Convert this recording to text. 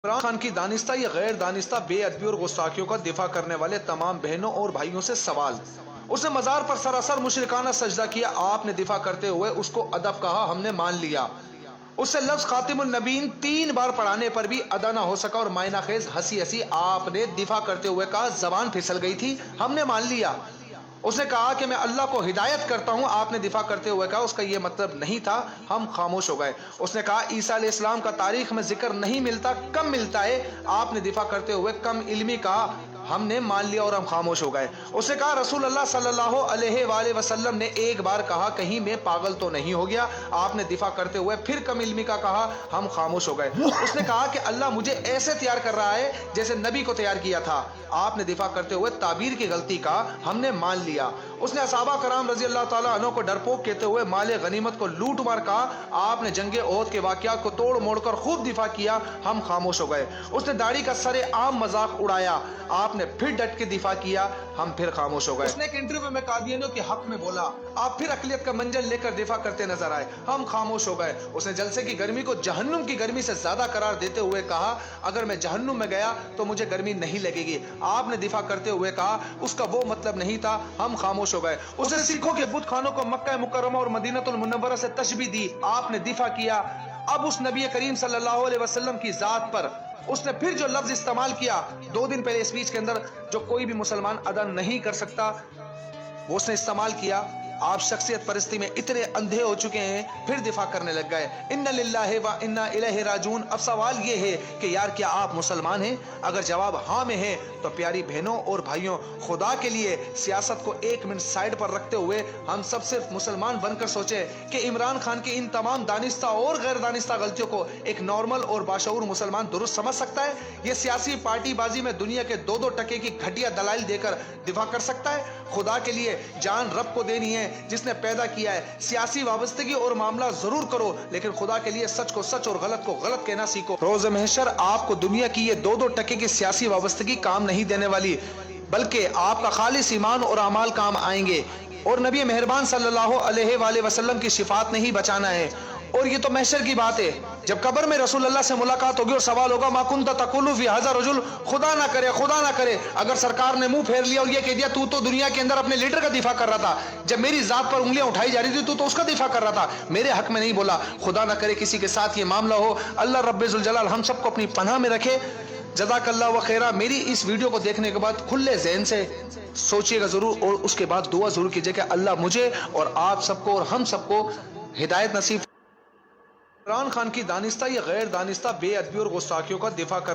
عمران خان کی دانستہ یا غیر دانستہ بے ادبی اور گستاخیوں کا دفاع کرنے والے تمام بہنوں اور بھائیوں سے سوال۔ اس نے مزار پر سراسر مشرکانہ سجدہ کیا، آپ نے دفاع کرتے ہوئے اس کو ادب کہا، ہم نے مان لیا۔ اس سے لفظ خاتم النبیین 3 بار پڑھانے پر بھی ادا نہ ہو سکا اور معنی خیز ہنسی ہنسی آپ نے دفاع کرتے ہوئے کہا زبان پھسل گئی تھی، ہم نے مان لیا۔ اس نے کہا کہ میں اللہ کو ہدایت کرتا ہوں، آپ نے دفاع کرتے ہوئے کہا اس کا یہ مطلب نہیں تھا، ہم خاموش ہو گئے۔ اس نے کہا عیسیٰ علیہ السلام کا تاریخ میں ذکر نہیں ملتا، کم ملتا ہے، آپ نے دفاع کرتے ہوئے کم علمی کہا، ہم نے مان لیا اور ہم خاموش ہو گئے۔ اس نے کہا رسول اللہ صلی اللہ علیہ وآلہ وسلم نے ایک بار کہا کہیں میں پاگل تو نہیں ہو گیا، آپ نے دفاع کرتے ہوئے پھر کم علمی کا کہا، ہم خاموش ہو گئے۔ اس نے کہا کہ اللہ مجھے ایسے تیار کر رہا ہے جیسے نبی کو تیار کیا تھا، آپ نے دفاع کرتے ہوئے تعبیر کی غلطی کا، ہم نے مان لیا۔ اس نے صحابہ کرام رضی اللہ تعالیٰ عنہ کو ڈرپوک کہتے ہوئے مال غنیمت کو لوٹ مار کہا، آپ نے جنگ احد کے واقعات کو توڑ موڑ کر خوب دفاع کیا، ہم خاموش ہو گئے۔ اس نے داڑھی کا سر عام مذاق اڑایا، آپ نے پھر ڈٹ کے دفاع کیا، ہم پھر خاموش ہو گئے۔ اس نے ایک انٹرویو میں قادیانیوں کے حق میں بولا، آپ پھر اقلیت کا منجل لے کر دفاع کرتے نظر آئے، ہم خاموش ہو گئے۔ اس نے جلسے کی گرمی کو جہنم کی گرمی سے زیادہ قرار دیتے ہوئے کہا اگر میں جہنم میں گیا تو مجھے گرمی نہیں لگے گی، آپ نے دفاع کرتے ہوئے کہا اس کا وہ مطلب نہیں تھا، ہم خاموش ہو گئے۔ اس نے سکھوں کے بت خانوں کو مکہ مکرمہ اور مدینہ المنورہ سے تشبیہ دی، آپ نے دفاع کیا۔ اب اس نبی کریم صلی اللہ علیہ وسلم کی ذات پر اس نے پھر جو لفظ استعمال کیا 2 دن پہلے اسپیچ کے اندر، جو کوئی بھی مسلمان ادا نہیں کر سکتا، وہ اس نے استعمال کیا۔ آپ شخصیت پرستی میں اتنے اندھے ہو چکے ہیں، پھر دفاع کرنے لگ گئے، ان للہ و انا الیہ راجعون۔ اب سوال یہ ہے کہ یار کیا آپ مسلمان ہیں؟ اگر جواب ہاں میں ہے تو پیاری بہنوں اور بھائیوں، خدا کے لیے سیاست کو 1 منٹ سائڈ پر رکھتے ہوئے ہم سب صرف مسلمان بن کر سوچیں کہ عمران خان کی ان تمام دانستہ اور غیر دانستہ غلطیوں کو ایک نارمل اور باشعور مسلمان درست سمجھ سکتا ہے؟ یہ سیاسی پارٹی بازی میں دنیا کے 2 ٹکے کی گھٹیا دلائل دے کر دفاع کر سکتا ہے؟ خدا کے لیے جان رب کو دینی ہے جس نے پیدا کیا ہے، سیاسی وابستگی اور معاملہ ضرور کرو لیکن خدا کے لیے سچ کو سچ اور غلط کو غلط کہنا سیکھو۔ روز محشر آپ کو دنیا کی یہ 2 ٹکے کی سیاسی وابستگی کام نہیں دینے والی، بلکہ آپ کا خالص ایمان اور اعمال کام آئیں گے، اور نبی مہربان صلی اللہ علیہ وآلہ وسلم کی شفاعت نہیں بچانا ہے۔ اور یہ تو محشر کی بات ہے، جب قبر میں رسول اللہ سے ملاقات ہوگی اور سوال ہوگا ما کنت تقول فی ھذا رجل، خدا نہ کرے اگر سرکار نے منہ پھیر لیا اور یہ کہہ دیا تو دنیا کے اندر اپنے لیڈر کا دفاع کر رہا تھا، جب میری ذات پر انگلیاں اٹھائی جا رہی تھی تو اس کا دفاع کر رہا تھا، میرے حق میں نہیں بولا۔ خدا نہ کرے کسی کے ساتھ یہ معاملہ ہو، اللہ رب ذوالجلال ہم سب کو اپنی پناہ میں رکھے۔ جزاک اللہ و خیرہ۔ میری اس ویڈیو کو دیکھنے کے بعد کھلے ذہن سے سوچیے گا ضرور اور اس کے بعد دعا ضرور کیجیے کہ اللہ مجھے اور آپ سب کو اور ہم سب کو ہدایت نصیب۔ عمران خان کی دانستہ یا غیر دانستہ بے ادبی اور گستاخیوں کا دفاع کر